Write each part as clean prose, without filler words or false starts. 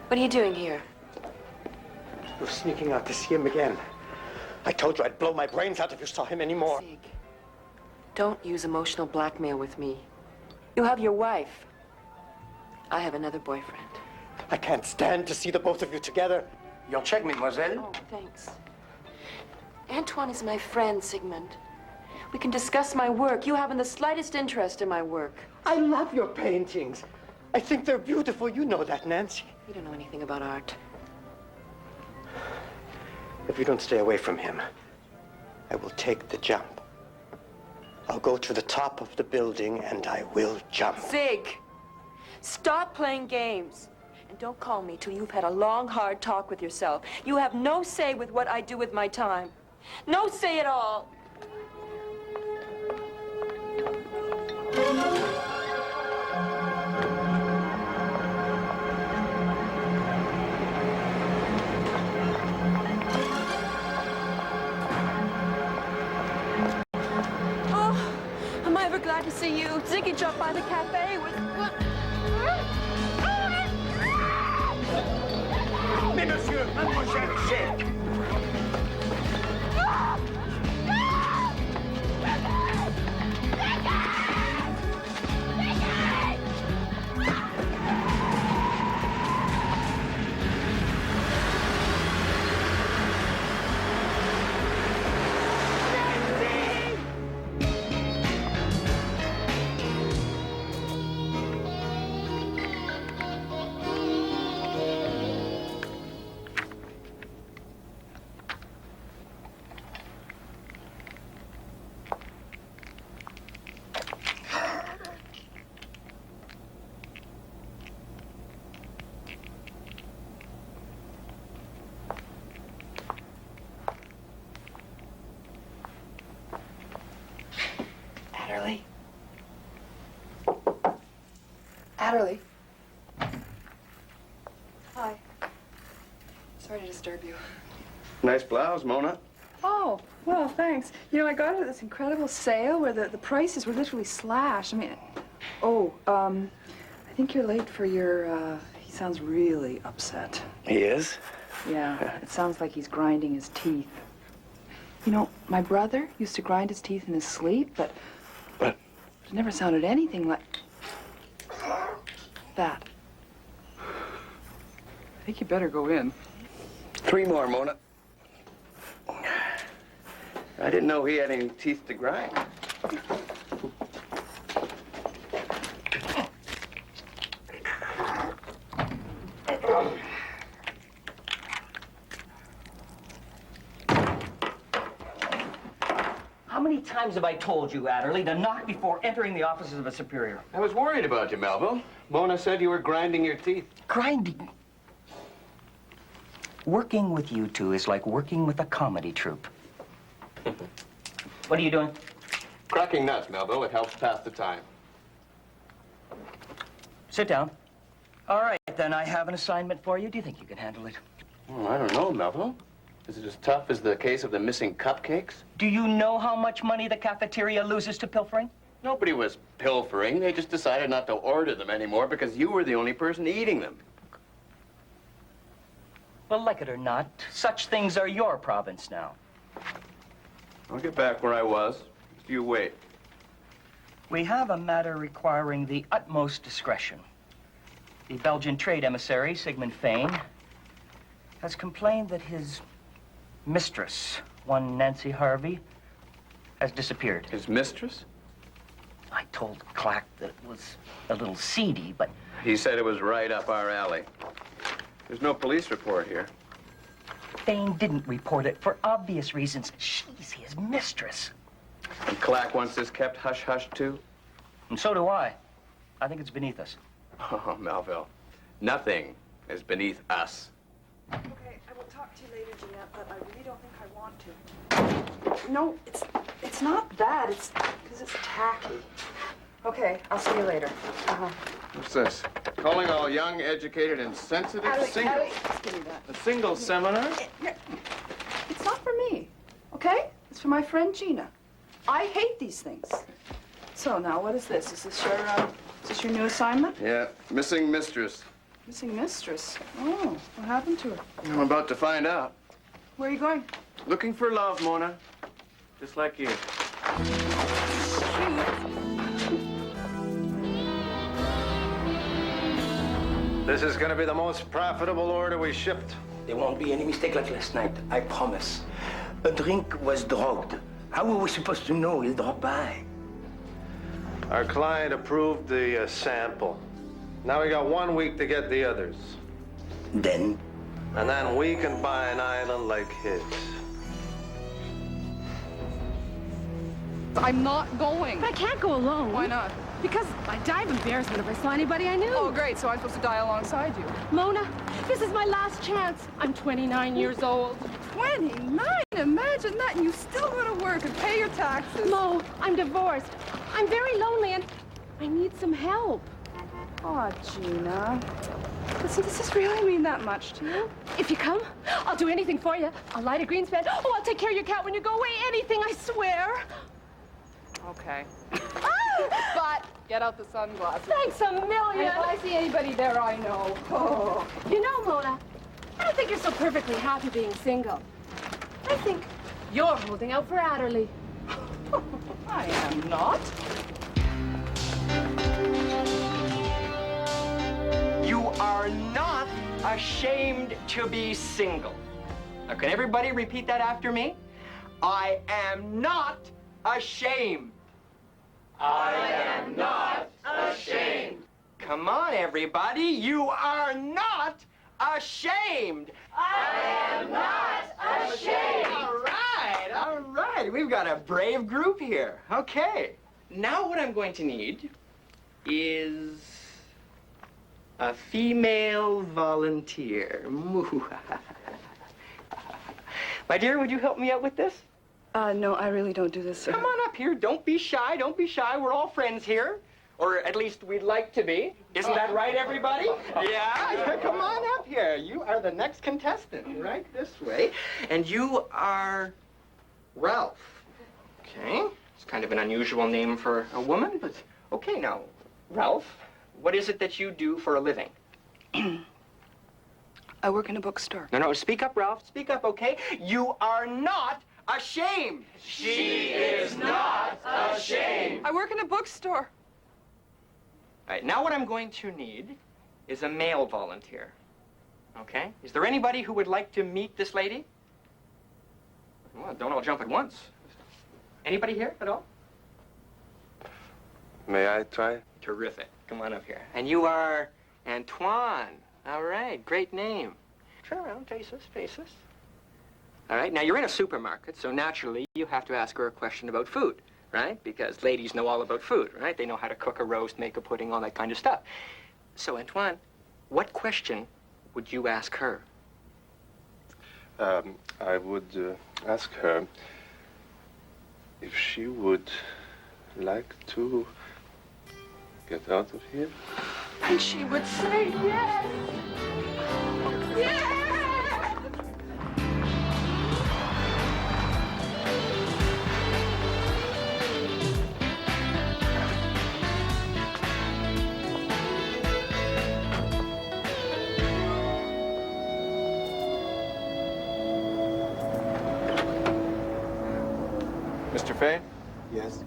What are you doing here? You're sneaking out to see him again. I told you I'd blow my brains out if you saw him anymore. Sig, don't use emotional blackmail with me. You have your wife. I have another boyfriend. I can't stand to see the both of you together. Your check, mademoiselle. Oh, thanks. Antoine is my friend, Sigmund. We can discuss my work. You haven't the slightest interest in my work. I love your paintings. I think they're beautiful. You know that, Nancy. You don't know anything about art. If you don't stay away from him, I will take the jump. I'll go to the top of the building and I will jump. Sig, stop playing games. And don't call me till you've had a long, hard talk with yourself. You have no say with what I do with my time. No say at all. Oh, am I ever glad to see you. Ziggy dropped by the cafe with... Mais monsieur, mademoiselle, c'est... Adderly. Adderly. Hi. Sorry to disturb you. Nice blouse, Mona. Oh, well, thanks. You know, I got it at this incredible sale where the prices were literally slashed. I mean, I think you're late for your, he sounds really upset. He is? Yeah, it sounds like he's grinding his teeth. You know, my brother used to grind his teeth in his sleep, but it never sounded anything like that. I think you better go in. 3 more, Mona. I didn't know he had any teeth to grind. How many times have I told you, Adderly, to knock before entering the offices of a superior? I was worried about you, Melville. Mona said you were grinding your teeth. Grinding? Working with you two is like working with a comedy troupe. What are you doing? Cracking nuts, Melville. It helps pass the time. Sit down. All right, then I have an assignment for you. Do you think you can handle it? Oh, I don't know, Melville. Is it as tough as the case of the missing cupcakes? Do you know how much money the cafeteria loses to pilfering? Nobody was pilfering. They just decided not to order them anymore because you were the only person eating them. Well, like it or not, such things are your province now. I'll get back where I was. Just you wait. We have a matter requiring the utmost discretion. The Belgian trade emissary, Sigmund Fain, has complained that his mistress, one Nancy Harvey, has disappeared. His mistress? I told Clack that it was a little seedy, but... He said it was right up our alley. There's no police report here. Fain didn't report it for obvious reasons. She's his mistress. And Clack wants this kept hush-hush, too? And so do I. I think it's beneath us. Oh, Melville. Nothing is beneath us. Okay, I will talk to you later, Jeanette, but I really don't think I want to. No, it's not that. It's because it's tacky. Okay, I'll see you later. What's this? Calling all young, educated, and sensitive singles. Adderly, just give me that. A single seminar? It's not for me, okay? It's for my friend Gina. I hate these things. So now, what is this? Is this your new assignment? Yeah, missing mistress. Missing mistress. Oh, what happened to her? I'm about to find out. Where are you going? Looking for love, Mona. Just like you. This is going to be the most profitable order we shipped. There won't be any mistake like last night, I promise. A drink was drugged. How were we supposed to know he'll drop by? Our client approved the sample. Now we got 1 week to get the others. Then, And then we can buy an island like his. I'm not going. But I can't go alone. Why not? Because I'd die of embarrassment if I saw anybody I knew. Oh, great. So I'm supposed to die alongside you. Mona, this is my last chance. I'm 29 years old. 29? Imagine that, and you still go to work and pay your taxes. Mo, I'm divorced. I'm very lonely and I need some help. Oh, Gina. Listen, does this really mean that much to you? If you come, I'll do anything for you. I'll light a greenspan. Oh, I'll take care of your cat when you go away. Anything, I swear. Okay. But get out the sunglasses. Thanks a million. If I see anybody there, I know. Oh. You know, Mona, I don't think you're so perfectly happy being single. I think you're holding out for Adderly. I am not. You are not ashamed to be single. Now, can everybody repeat that after me? I am not ashamed. I am not ashamed. Come on, everybody. You are not ashamed. I am not ashamed. All right. We've got a brave group here. Okay. Now what I'm going to need is a female volunteer. My dear, would you help me out with this? No, I really don't do this. Come on up here. Don't be shy. Don't be shy. We're all friends here. Or at least we'd like to be. Isn't that right, everybody? Yeah? Come on up here. You are the next contestant. Right this way. And you are Ralph. Okay. It's kind of an unusual name for a woman, but okay now. Ralph, what is it that you do for a living? I work in a bookstore. No, speak up, Ralph. Speak up, okay? You are not ashamed. She is not ashamed. I work in a bookstore. All right, now what I'm going to need is a male volunteer. Okay? Is there anybody who would like to meet this lady? Well, don't all jump at once. Anybody here at all? May I try? Terrific. Come on up here. And you are Antoine. All right, great name. Turn around, face us. All right, now you're in a supermarket, so naturally you have to ask her a question about food, right? Because ladies know all about food, right? They know how to cook a roast, make a pudding, all that kind of stuff. So, Antoine, what question would you ask her? I would ask her if she would like to get out of here. And she would say yes. Yes! Mr. Fay? Yes?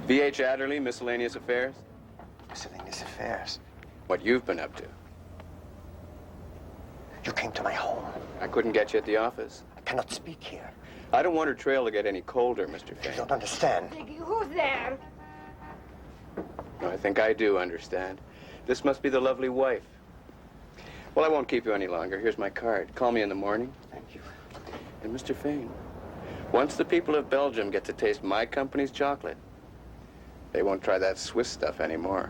V.H. Adderly, Miscellaneous Affairs? Miscellaneous affairs. What you've been up to. You came to my home. I couldn't get you at the office. I cannot speak here. I don't want her trail to get any colder, Mr. You Fay. don't understand. Who's there? No, I think I do understand. This must be the lovely wife. Well, I won't keep you any longer. Here's my card. Call me in the morning. Thank you. And Mr. Fane, once the people of Belgium get to taste my company's chocolate, they won't try that Swiss stuff anymore.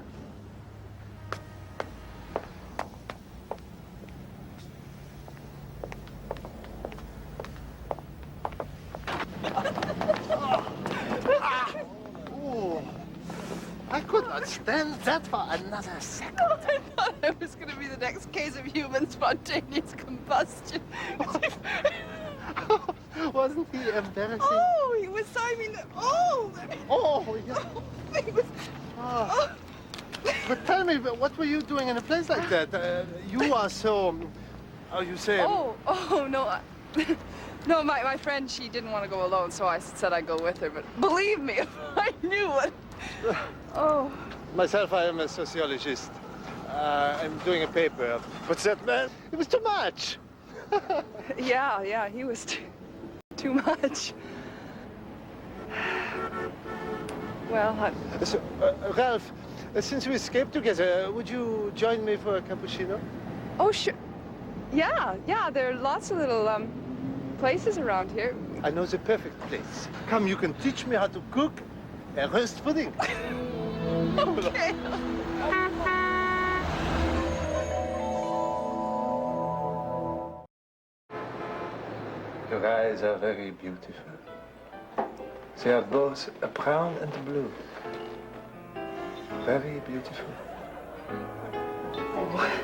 I could not stand that for another second. I thought I was going to be the next case of human spontaneous combustion. Wasn't he embarrassing? Oh, he was, I mean, oh! Oh, yeah. He was, Oh. oh. But tell me, what were you doing in a place like that? You are so, how you say? Oh, no. No, my friend, she didn't want to go alone, so I said I'd go with her. But believe me, if I knew what... Oh. Myself, I am a sociologist. I'm doing a paper. What's that, man? It was too much. Yeah, he was too much. Well, So, Ralph, since we escaped together, would you join me for a cappuccino? Oh, sure. Yeah, there are lots of little, places around here. I know the perfect place. Come, you can teach me how to cook a roast pudding. Okay. Your eyes are very beautiful. They are both a brown and a blue. Very beautiful. Oh.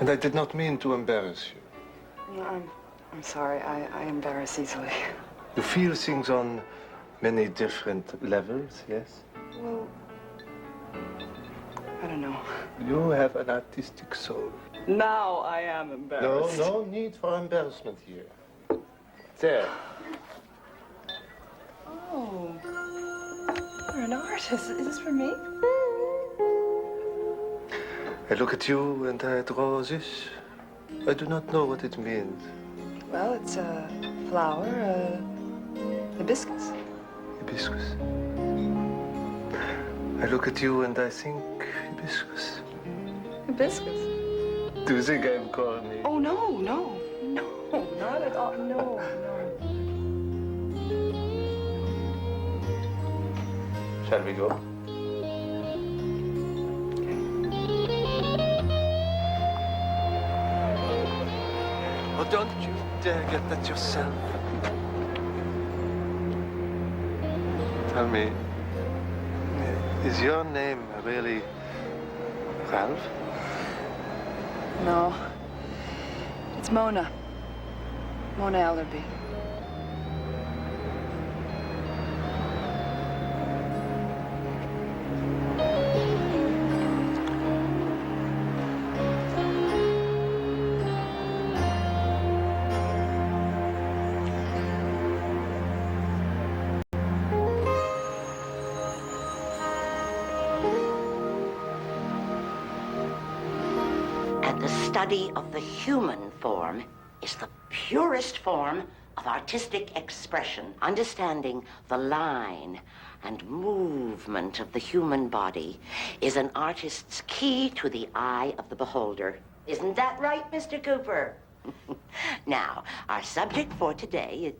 And I did not mean to embarrass you. No, I'm sorry. I embarrass easily. You feel things on many different levels, yes? Well, I don't know. You have an artistic soul. Now I am embarrassed. No need for embarrassment here. There. Oh. You're an artist. Is this for me? I look at you and I draw this. I do not know what it means. Well, it's a flower, hibiscus. Hibiscus. I look at you and I think hibiscus. Hibiscus? Do you think I'm corny? Oh, no, not at all. No. Shall we go? Oh, don't you dare get that yourself. Tell me, is your name really Ralph? No. It's Mona. Mona Adderly. And the study of the human form is the purest form of artistic expression. Understanding the line and movement of the human body is an artist's key to the eye of the beholder. Isn't that right, Mr. Cooper? Now, our subject for today is...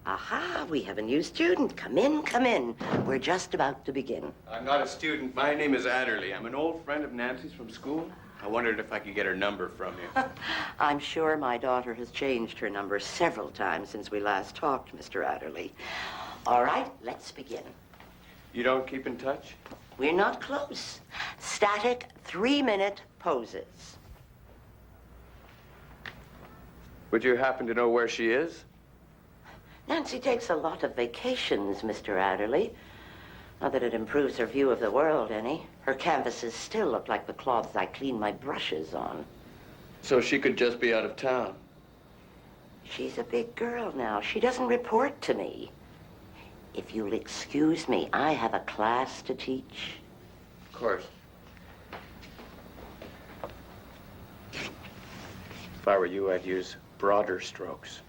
Aha, we have a new student. Come in. We're just about to begin. I'm not a student. My name is Adderly. I'm an old friend of Nancy's from school. I wondered if I could get her number from you. I'm sure my daughter has changed her number several times since we last talked, Mr. Adderly. All right, let's begin. You don't keep in touch? We're not close. Static 3-minute poses. Would you happen to know where she is? Nancy takes a lot of vacations, Mr. Adderly. Not that it improves her view of the world any. Her canvases still look like the cloths I clean my brushes on. So she could just be out of town. She's a big girl now. She doesn't report to me. If you'll excuse me, I have a class to teach. Of course. If I were you, I'd use broader strokes.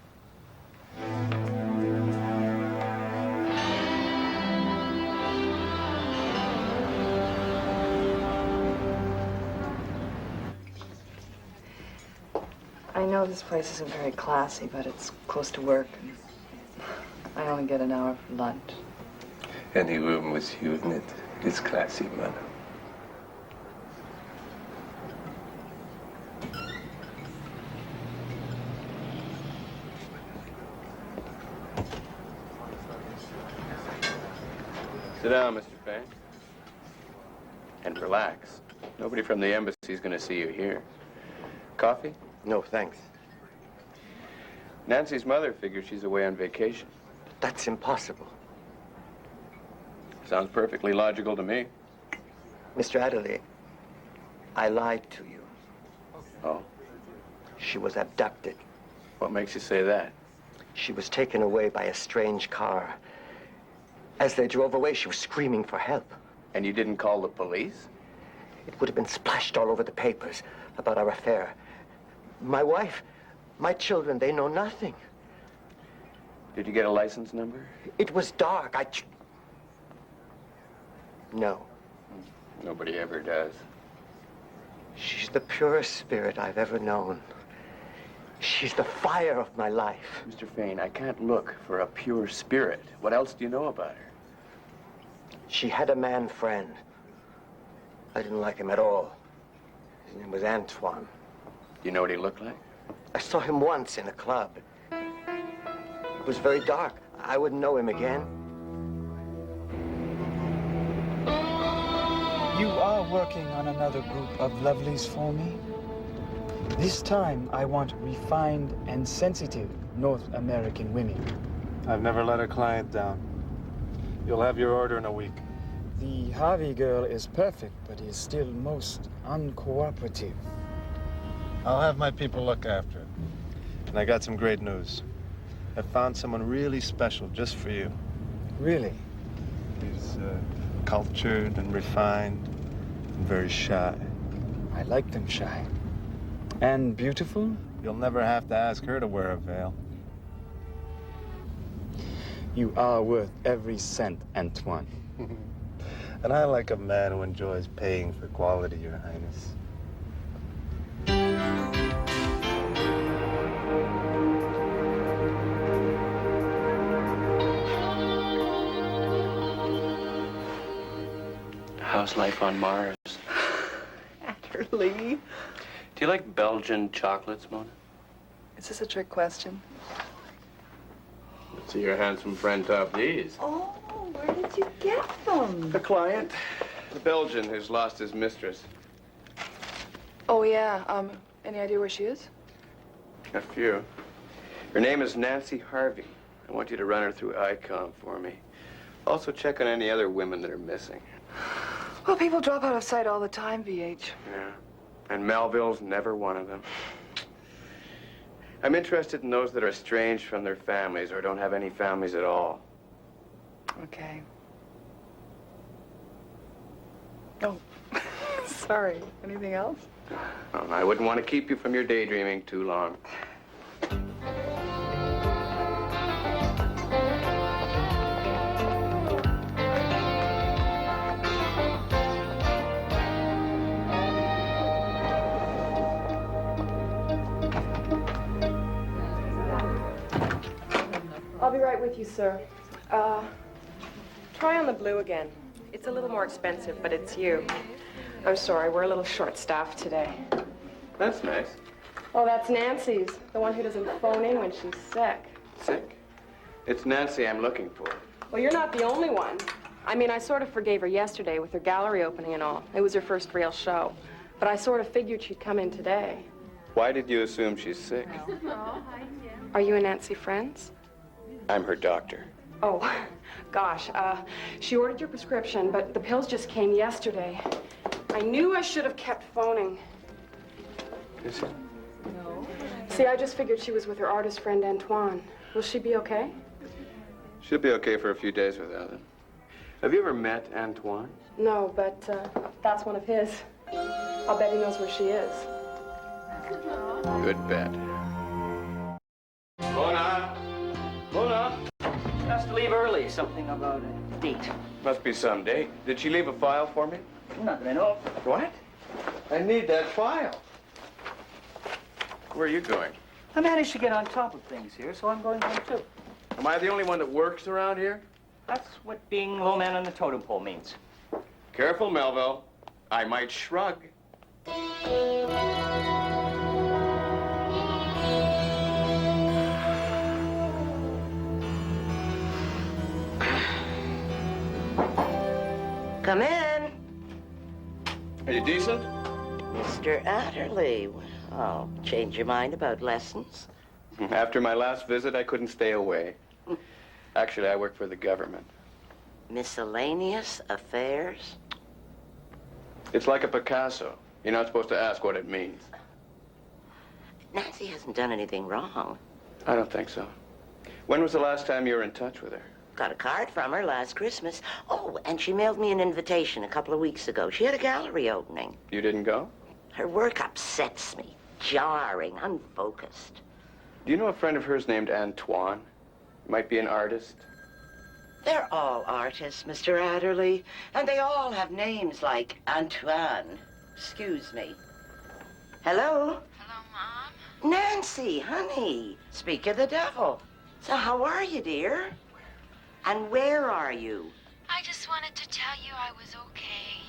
I know this place isn't very classy, but it's close to work. And I only get an hour for lunch. Any room with you in it is classy, madam. Sit down, Mr. Fane. And relax. Nobody from the embassy is going to see you here. Coffee? No, thanks. Nancy's mother figures she's away on vacation. That's impossible. Sounds perfectly logical to me. Mr. Adderley, I lied to you. Oh? She was abducted. What makes you say that? She was taken away by a strange car. As they drove away, she was screaming for help. And you didn't call the police? It would have been splashed all over the papers about our affair. My wife, my children, they know nothing. Did you get a license number? It was dark. No. Nobody ever does. She's the purest spirit I've ever known. She's the fire of my life. Mr. Fain, I can't look for a pure spirit. What else do you know about her? She had a man friend. I didn't like him at all. His name was Antoine. Do you know what he looked like? I saw him once in a club. It was very dark. I wouldn't know him again. You are working on another group of lovelies for me? This time, I want refined and sensitive North American women. I've never let a client down. You'll have your order in a week. The Harvey girl is perfect, but is still most uncooperative. I'll have my people look after it. And I got some great news. I found someone really special just for you. Really? He's cultured and refined and very shy. I like them shy. And beautiful? You'll never have to ask her to wear a veil. You are worth every cent, Antoine. And I like a man who enjoys paying for quality, Your Highness. How's life on Mars? Adderly. Do you like Belgian chocolates, Mona? Is this a trick question? Let's see your handsome friend top these. Oh, where did you get them? The client, the Belgian who's lost his mistress. Oh, yeah. Any idea where she is? A few. Her name is Nancy Harvey. I want you to run her through ICOM for me. Also check on any other women that are missing. Well, people drop out of sight all the time, VH. Yeah. And Melville's never one of them. I'm interested in those that are estranged from their families or don't have any families at all. Okay. Oh, sorry. Anything else? Well, I wouldn't want to keep you from your daydreaming too long. I'll be right with you, sir. Try on the blue again. It's a little more expensive, but it's you. I'm sorry, we're a little short-staffed today. That's nice. Oh, that's Nancy's, the one who doesn't phone in when she's sick. Sick? It's Nancy I'm looking for. Well, you're not the only one. I mean, I sort of forgave her yesterday with her gallery opening and all. It was her first real show. But I sort of figured she'd come in today. Why did you assume she's sick? Are you and Nancy friends? I'm her doctor. Oh, gosh. She ordered your prescription, but the pills just came yesterday. I knew I should have kept phoning. Is it? No. See, I just figured she was with her artist friend, Antoine. Will she be okay? She'll be okay for a few days without him. Have you ever met Antoine? No, but that's one of his. I'll bet he knows where she is. Good bet. Mona! Mona! Has to leave early. Something about a date. Must be some date. Did she leave a file for me? Not that I know of. What? I need that file. Where are you going? I managed to get on top of things here, so I'm going home too. Am I the only one that works around here? That's what being low man on the totem pole means. Careful, Melville. I might shrug. Come in. Are you decent? Mr. Adderly. Oh, change your mind about lessons? After my last visit, I couldn't stay away. Actually, I work for the government. Miscellaneous affairs? It's like a Picasso. You're not supposed to ask what it means. Nancy hasn't done anything wrong. I don't think so. When was the last time you were in touch with her? Got a card from her last Christmas. Oh, and she mailed me an invitation a couple of weeks ago. She had a gallery opening. You didn't go? Her work upsets me. Jarring, unfocused. Do you know a friend of hers named Antoine? Might be an artist. They're all artists, Mr. Adderly. And they all have names like Antoine. Excuse me. Hello? Hello, Mom? Nancy, honey. Speak of the devil. So how are you, dear? And where are you? I just wanted to tell you I was okay.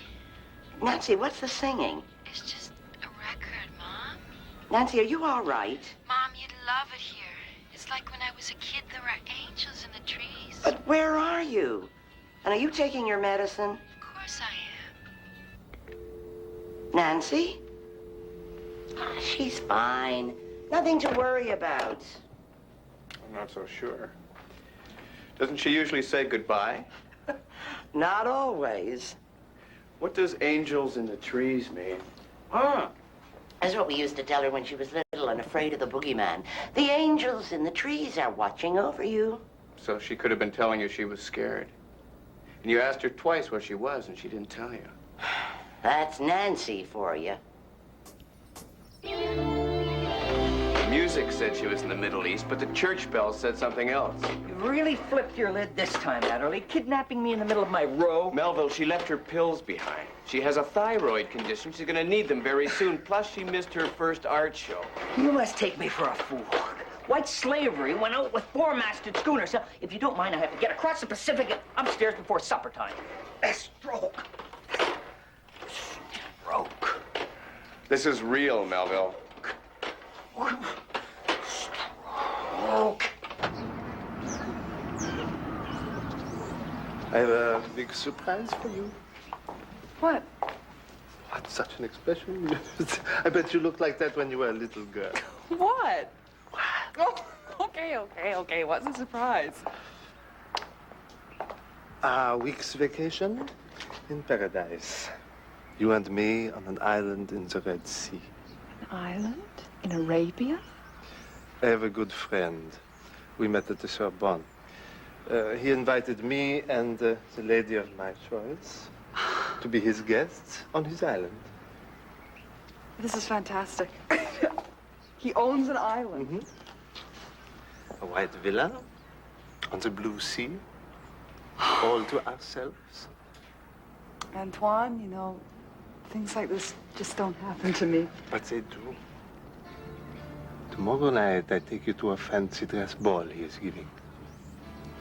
Nancy, what's the singing? It's just a record, Mom. Nancy, are you all right? Mom, you'd love it here. It's like when I was a kid, there were angels in the trees. But where are you? And are you taking your medicine? Of course I am. Nancy? She's fine. Nothing to worry about. I'm not so sure. Doesn't she usually say goodbye? Not always. What does angels in the trees mean? That's what we used to tell her when she was little and afraid of the boogeyman. The angels in the trees are watching over you. So she could have been telling you she was scared. And you asked her twice where she was, and she didn't tell you. That's Nancy for you. The music said she was in the Middle East, but the church bells said something else. You really flipped your lid this time, Adderly. Kidnapping me in the middle of my row. Melville, she left her pills behind. She has a thyroid condition. She's gonna need them very soon. Plus, she missed her first art show. You must take me for a fool. White slavery went out with four-masted schooners. Now, if you don't mind, I have to get across the Pacific and upstairs before supper time. A stroke. Stroke. This is real, Melville. Stroke. I have a big surprise for you. What? What, such an expression? I bet you looked like that when you were a little girl. What? Oh, okay. What's the surprise? A week's vacation in paradise. You and me on an island in the Red Sea. An island? In Arabia? I have a good friend. We met at the Sorbonne. He invited me and the lady of my choice to be his guests on his island. This is fantastic. He owns an island. Mm-hmm. A white villa on the blue sea, all to ourselves. Antoine, you know, things like this just don't happen to me. But they do. Tomorrow night, I take you to a fancy dress ball he is giving.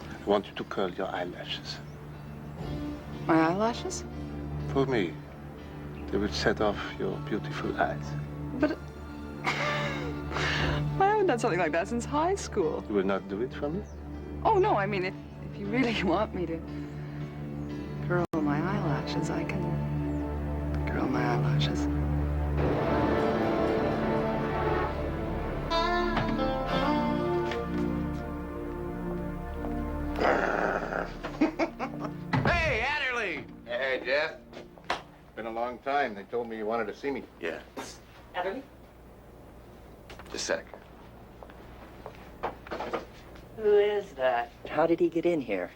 I want you to curl your eyelashes. My eyelashes? For me. They will set off your beautiful eyes. But I haven't done something like that since high school. You will not do it for me? Oh, no, I mean, if you really want me to curl my eyelashes, I can curl my eyelashes. Hey, Adderly! Hey, Jeff. Been a long time. They told me you wanted to see me. Yeah. Adderly? Just a sec. Who is that? How did he get in here?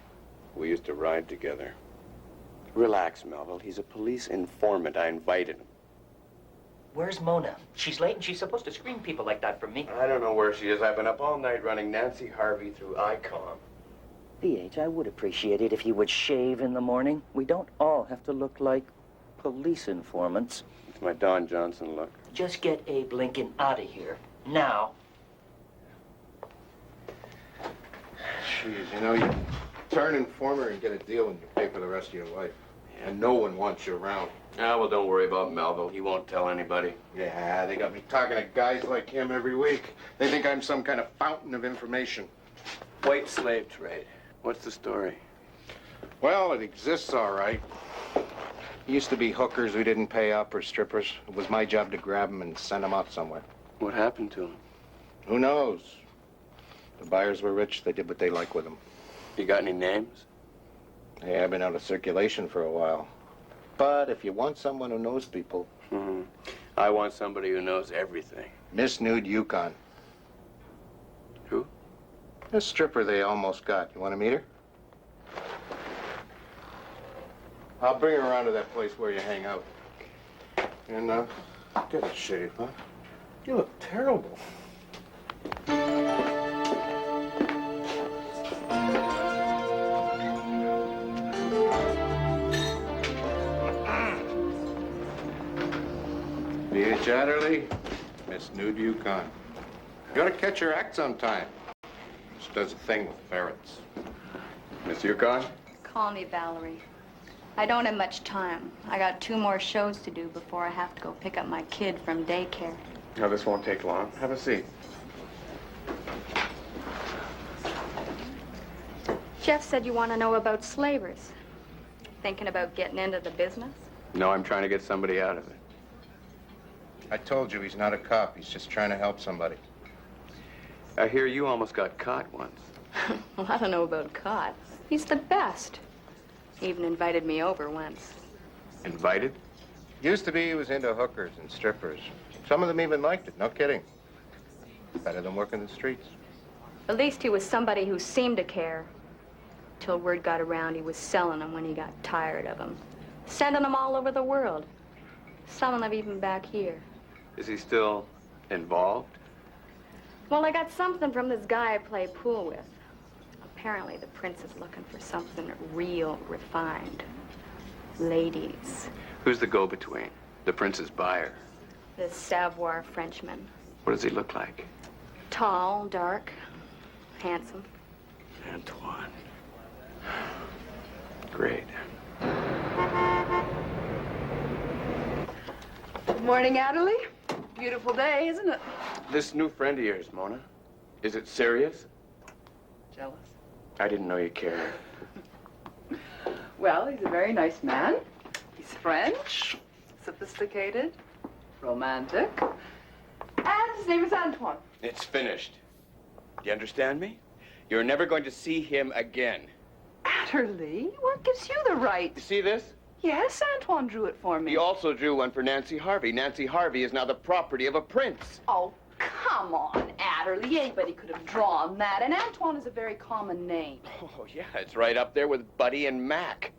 We used to ride together. Relax, Melville. He's a police informant. I invited him. Where's Mona? She's late and she's supposed to screen people like that from me. I don't know where she is. I've been up all night running Nancy Harvey through ICOM. BH, I would appreciate it if you would shave in the morning. We don't all have to look like police informants. It's my Don Johnson look. Just get Abe Lincoln out of here. Now. Jeez, you know, you turn informer and get a deal and you pay for the rest of your life. And no one wants you around. Ah, well, don't worry about Melville. He won't tell anybody. Yeah, they got me talking to guys like him every week. They think I'm some kind of fountain of information. White slave trade. What's the story? Well, it exists all right. Used to be hookers who didn't pay up or strippers. It was my job to grab them and send them out somewhere. What happened to him? Who knows? The buyers were rich. They did what they liked with them. You got any names? Hey, I've been out of circulation for a while. But if you want someone who knows people, Mm-hmm. I want somebody who knows everything. Miss Nude Yukon. Who? A stripper they almost got. You want to meet her? I'll bring her around to that place where you hang out. And, get a shave, huh? You look terrible. B.H. Adderly, Miss Nude Yukon. You ought to catch her act sometime. She does a thing with ferrets. Miss Yukon? Call me Valerie. I don't have much time. I got 2 more shows to do before I have to go pick up my kid from daycare. No, this won't take long. Have a seat. Jeff said you want to know about slavers. Thinking about getting into the business? No, I'm trying to get somebody out of it. I told you he's not a cop. He's just trying to help somebody. I hear you almost got caught once. Well, I don't know about caught. He's the best. He even invited me over once. Invited? Used to be he was into hookers and strippers. Some of them even liked it, no kidding. Better than working the streets. At least he was somebody who seemed to care. Till word got around he was selling them when he got tired of them. Sending them all over the world. Some of them even back here. Is he still involved? Well, I got something from this guy I play pool with. Apparently, the prince is looking for something real refined. Ladies. Who's the go-between? The prince's buyer. This savoir Frenchman. What does he look like? Tall, dark, handsome. Antoine. Great. Good morning, Adderly. Beautiful day, isn't it? This new friend of yours, Mona, is it serious? Jealous. I didn't know you cared. Well, he's a very nice man. He's French, sophisticated, romantic. And his name is Antoine. It's finished. You understand me? You're never going to see him again. Adderly, what gives you the right? You see this? Yes, Antoine drew it for me. He also drew one for Nancy Harvey. Nancy Harvey is now the property of a prince. Oh, come on, Adderly. Anybody could have drawn that. And Antoine is a very common name. Oh, yeah, it's right up there with Buddy and Mac.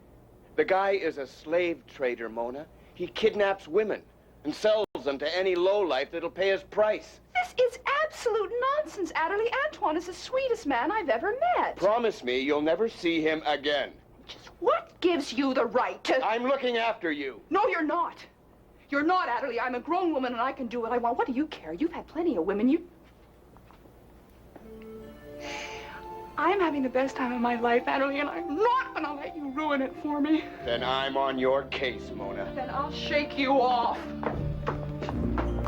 The guy is a slave trader, Mona. He kidnaps women and sells them to any lowlife that'll pay his price. This is absolute nonsense, Adderly. Antoine is the sweetest man I've ever met. Promise me you'll never see him again. What gives you the right to... I'm looking after you. No, you're not. You're not, Adderly. I'm a grown woman and I can do what I want. What do you care? You've had plenty of women. I'm having the best time of my life, Adderly, and I'm not gonna let you ruin it for me. Then I'm on your case, Mona. Then I'll shake you off.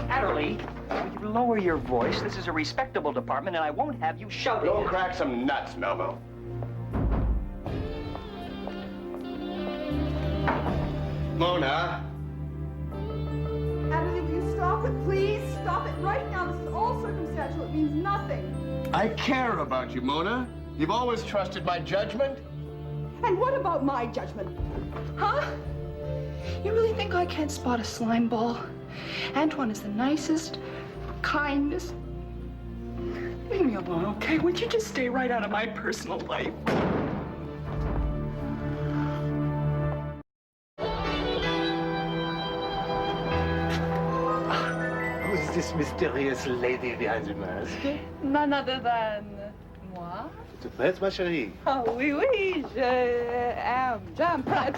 Adderly, will you lower your voice? This is a respectable department, and I won't have you shouting. Go crack some nuts, Melville. Mona. Adderly, will you stop it, please? Stop it right now. This is all circumstantial. It means nothing. I care about you, Mona. You've always trusted my judgment. And what about my judgment? Huh? You really think I can't spot a slime ball? Antoine is the nicest, kindest. Leave me alone, okay? Would you just stay right out of my personal life? Who is this mysterious lady behind the mask? None other than moi. Tu es prête, ma chérie? Oh, oui, oui, je am. Jam prête.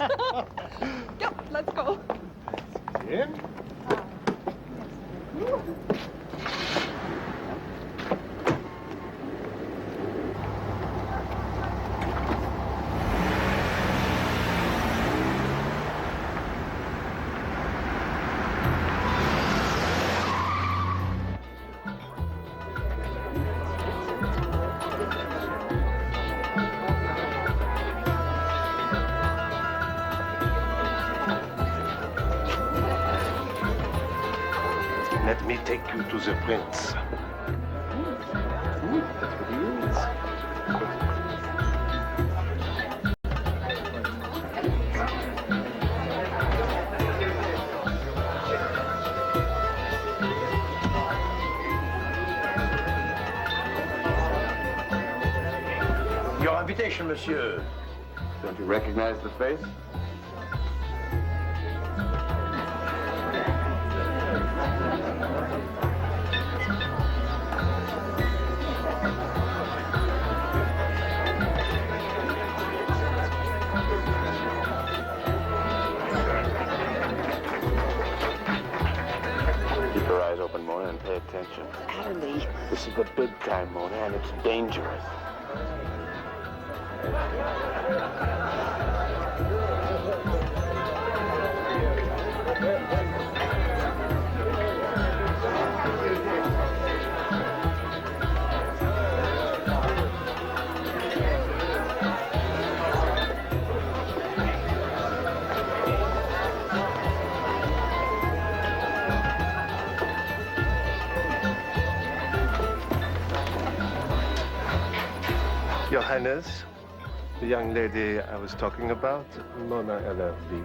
Yep, let's go. Yeah. Let me take you to the prince. That's what he is. Your invitation, monsieur. Don't you recognize the face? Keep your eyes open, Mona, and pay attention. Adderly. This is the big time, Mona, and it's dangerous. Your Highness, the young lady I was talking about, Mona Adderly.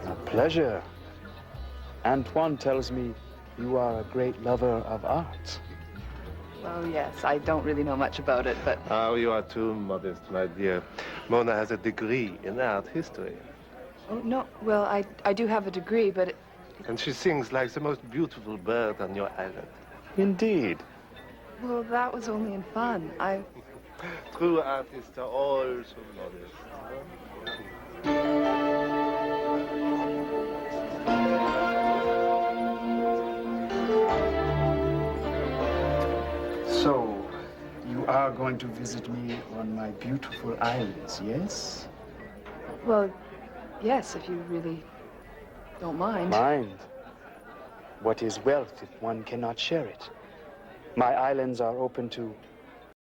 A pleasure. Antoine tells me you are a great lover of art. Oh, yes. I don't really know much about it, but... Oh, you are too modest, my dear. Mona has a degree in art history. Oh, no. Well, I do have a degree, but... And she sings like the most beautiful bird on your island. Indeed. Well, that was only in fun. True artists are all so modest. So, you are going to visit me on my beautiful islands, yes? Well, yes, if you really don't mind. Mind? What is wealth if one cannot share it? My islands are open to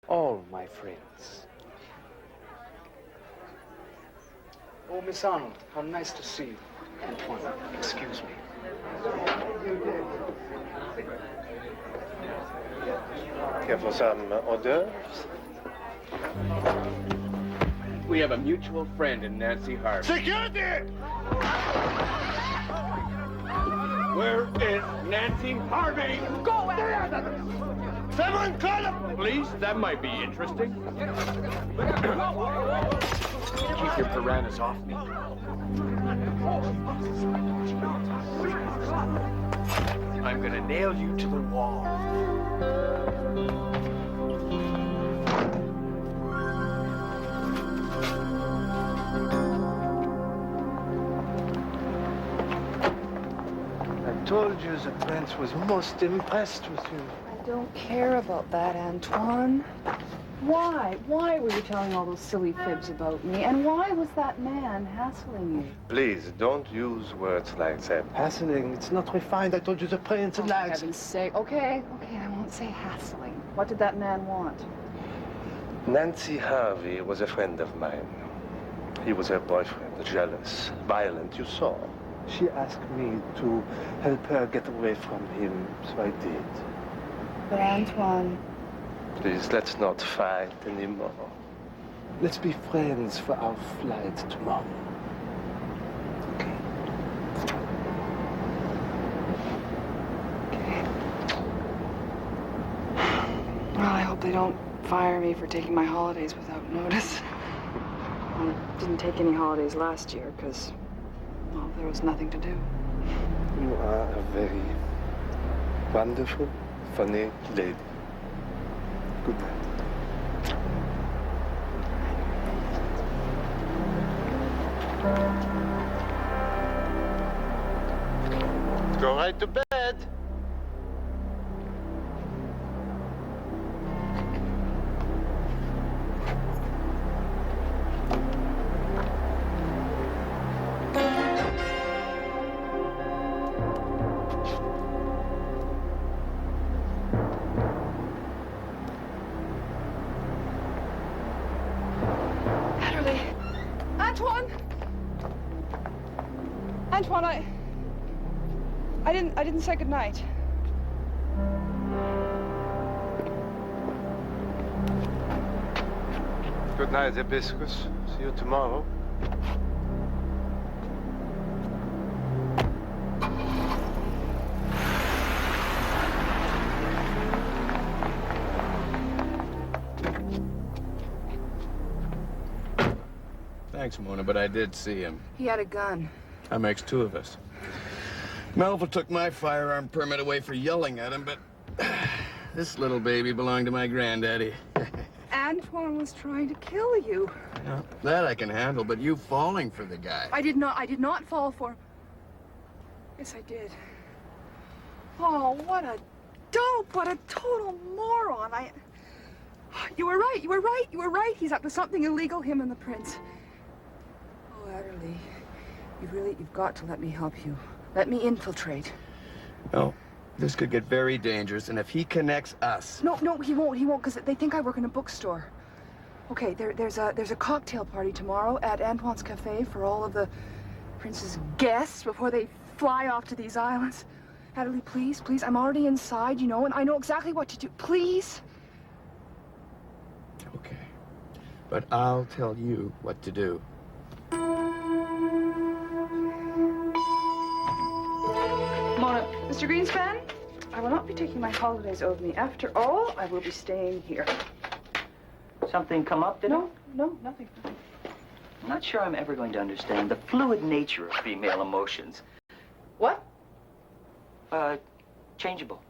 all my friends. Oh, Miss Arnold, how nice to see you. Antoine, excuse me. Care for some hors d'oeuvres? We have a mutual friend in Nancy Harvey. Security! Where is Nancy Harvey? Go away! Someone call the Police? That might be interesting. Keep your piranhas off me. I'm gonna nail you to the wall. I told you the prince was most impressed with you. I don't care about that, Antoine. Why? Why were you telling all those silly fibs about me? And why was that man hassling you? Please, don't use words like that. Hassling, it's not refined. I told you the prince For likes... heaven's sake. Okay, I won't say hassling. What did that man want? Nancy Harvey was a friend of mine. He was her boyfriend, jealous, violent, you saw. She asked me to help her get away from him, so I did. But Antoine... Please, let's not fight anymore. Let's be friends for our flight tomorrow. Okay? Okay. Well, I hope they don't fire me for taking my holidays without notice. I didn't take any holidays last year because, well, there was nothing to do. You are a very wonderful, funny lady. Good night. Go right to bed. Adderly! Antoine! Antoine, I didn't say goodnight. Good night, Hibiscus. See you tomorrow. Thanks, Mona, but I did see him. He had a gun. That makes two of us. Melville took my firearm permit away for yelling at him, but this little baby belonged to my granddaddy. Antoine was trying to kill you. Well, that I can handle, but you falling for the guy. I did not fall for him. Yes, I did. Oh, what a dope, what a total moron. You were right. He's up to something illegal, him and the prince. Oh, Adderly, you've got to let me help you. Let me infiltrate. No, this could get very dangerous, and if he connects us... No, he won't, because they think I work in a bookstore. Okay, there's a cocktail party tomorrow at Antoine's Cafe for all of the prince's guests before they fly off to these islands. Adderly, please, I'm already inside, you know, and I know exactly what to do. Please? Okay, but I'll tell you what to do. Mona, Mr. Greenspan, I will not be taking my holidays over me. After all, I will be staying here. Something come up, did it? No, nothing. I'm not sure I'm ever going to understand the fluid nature of female emotions. What? Changeable.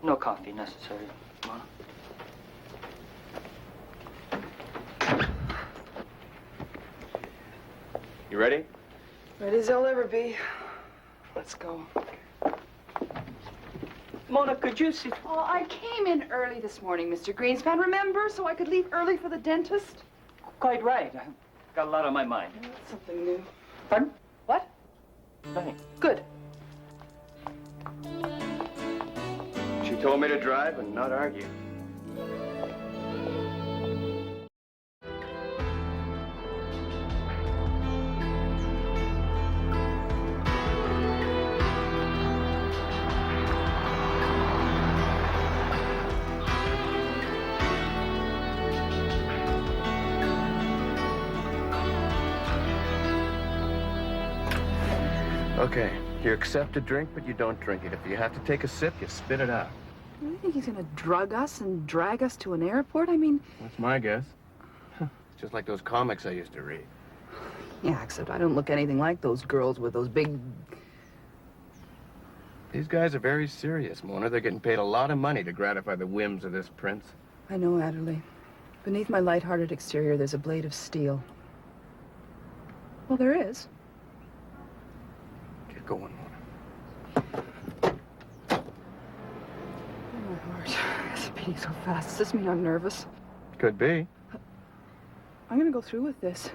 No coffee necessary, Mona. You ready? Ready as I'll ever be. Let's go. Mona, could you sit? Oh, I came in early this morning, Mr. Greenspan, remember? So I could leave early for the dentist. Quite right. I've got a lot on my mind. That's something new. Pardon? What? Nothing. Good. She told me to drive and not argue. Okay, you accept a drink, but you don't drink it. If you have to take a sip, you spit it out. You think he's gonna drug us and drag us to an airport? I mean... That's my guess. It's just like those comics I used to read. Yeah, except I don't look anything like those girls with those big... These guys are very serious, Mona. They're getting paid a lot of money to gratify the whims of this prince. I know, Adderly. Beneath my light-hearted exterior, there's a blade of steel. Well, there is. Get going, Mona. My heart. It's beating so fast. Does this mean I'm nervous? Could be. I'm gonna go through with this.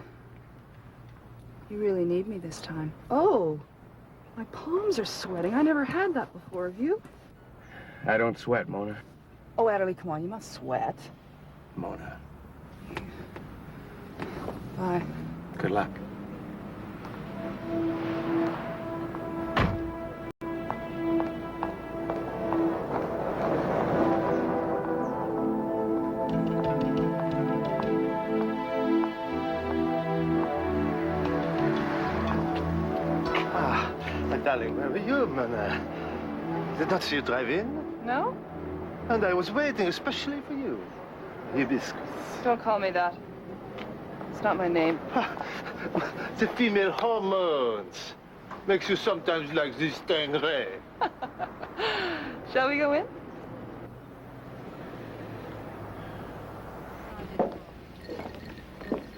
You really need me this time. Oh, my palms are sweating. I never had that before. Have you? I don't sweat, Mona. Oh, Adderly, come on. You must sweat. Mona. Bye. Good luck. Darling, where were you, Mona? Did not see you drive in? No? And I was waiting especially for you. Hibiscus. Don't call me that. It's not my name. The female hormones makes you sometimes like this stingray. Shall we go in?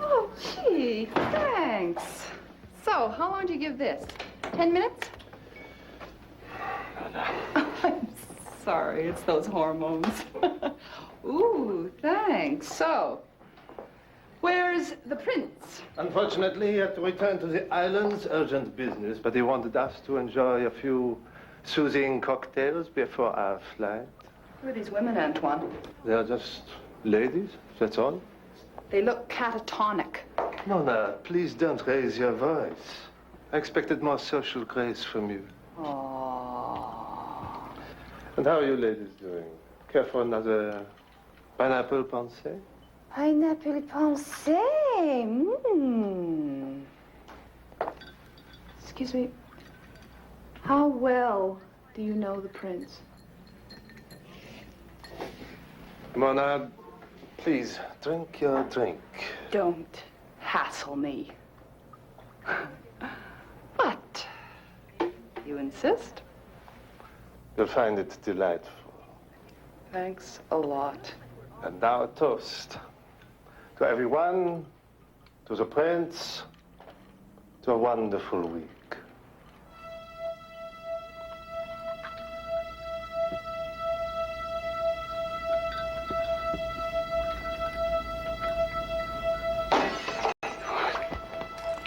Oh, gee, thanks. So, how long do you give this? 10 minutes? I'm sorry, it's those hormones. Ooh, thanks. So, where's the prince? Unfortunately, he had to return to the islands, urgent business, but he wanted us to enjoy a few soothing cocktails before our flight. Who are these women, Antoine? They're just ladies, that's all. They look catatonic. Mona, please don't raise your voice. I expected more social grace from you. Oh. And how are you ladies doing? Care for another pineapple pensée? Pineapple pensée. Excuse me. How well do you know the prince? Mona, please, drink your drink. Don't. hassle me. But you insist? You'll find it delightful. Thanks a lot. And now a toast. To everyone, to the prince, to a wonderful week.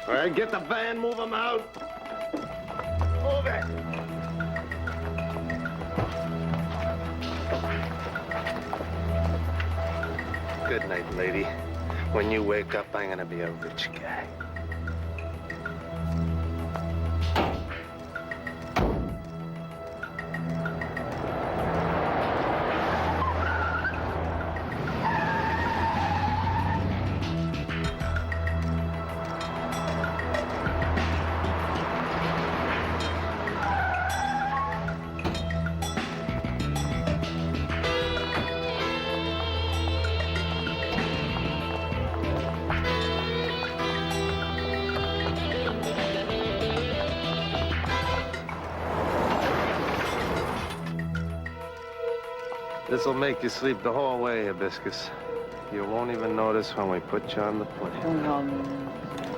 All right, get the van, move them out. Move it. Good night, lady. When you wake up, I'm gonna be a rich guy. This'll make you sleep the whole way, Hibiscus. You won't even notice when we put you on the plane.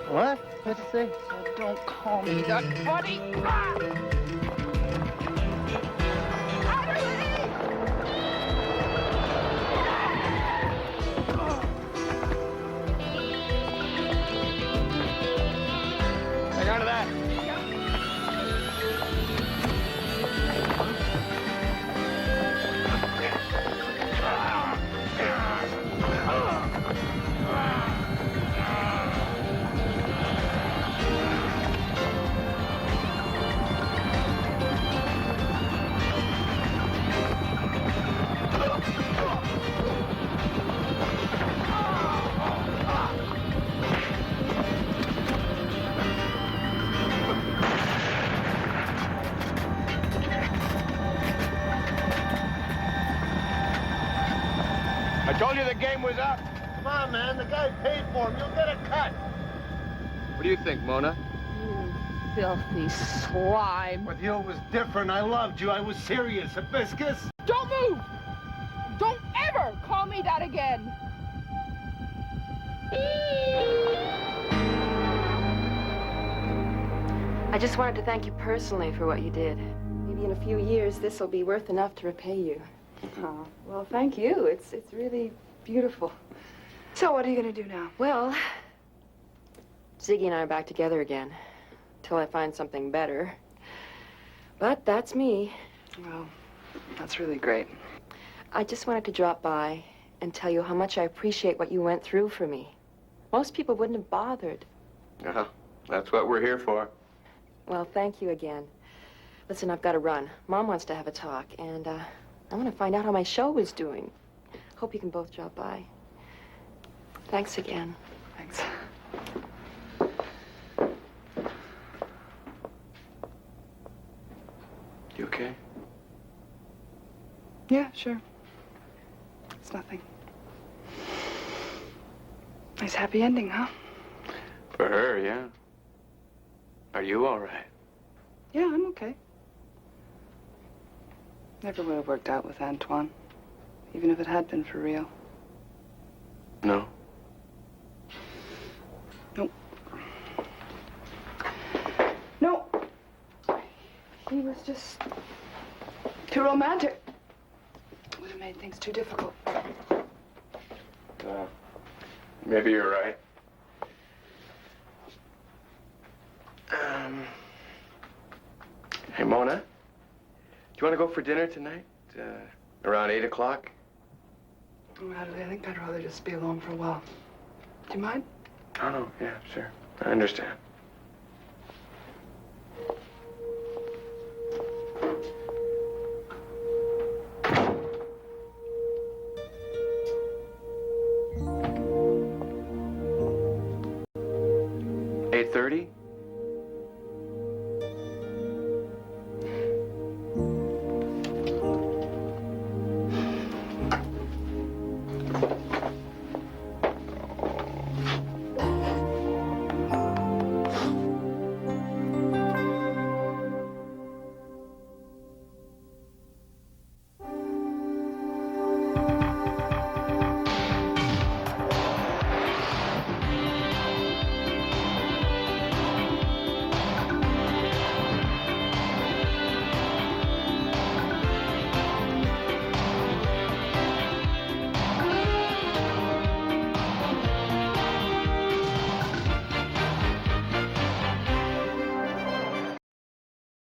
What? What'd you say? Don't call me that, buddy. Hang on to that. I told you the game was up. Come on, man. The guy paid for him. You'll get a cut. What do you think, Mona? You filthy slime. With you, it was different. I loved you. I was serious. Hibiscus? Don't move! Don't ever call me that again! I just wanted to thank you personally for what you did. Maybe in a few years, this will be worth enough to repay you. Oh, well, thank you. It's really beautiful. So what are you going to do now? Well, Ziggy and I are back together again. Till I find something better. But that's me. Well, that's really great. I just wanted to drop by and tell you how much I appreciate what you went through for me. Most people wouldn't have bothered. Uh-huh. That's what we're here for. Well, thank you again. Listen, I've got to run. Mom wants to have a talk, and I want to find out how my show was doing. Hope you can both drop by. Thanks again. Thanks. You okay? Yeah, sure. It's nothing. Nice happy ending, huh? For her, yeah. Are you all right? Yeah, I'm okay. Never would have worked out with Antoine, even if it had been for real. No? Nope. No. He was just too romantic. Would have made things too difficult. Maybe you're right. Hey, Mona, do you want to go for dinner tonight? Around 8 o'clock? Oh, Adderly, I think I'd rather just be alone for a while. Do you mind? Oh, no, yeah, sure. I understand. $8:30?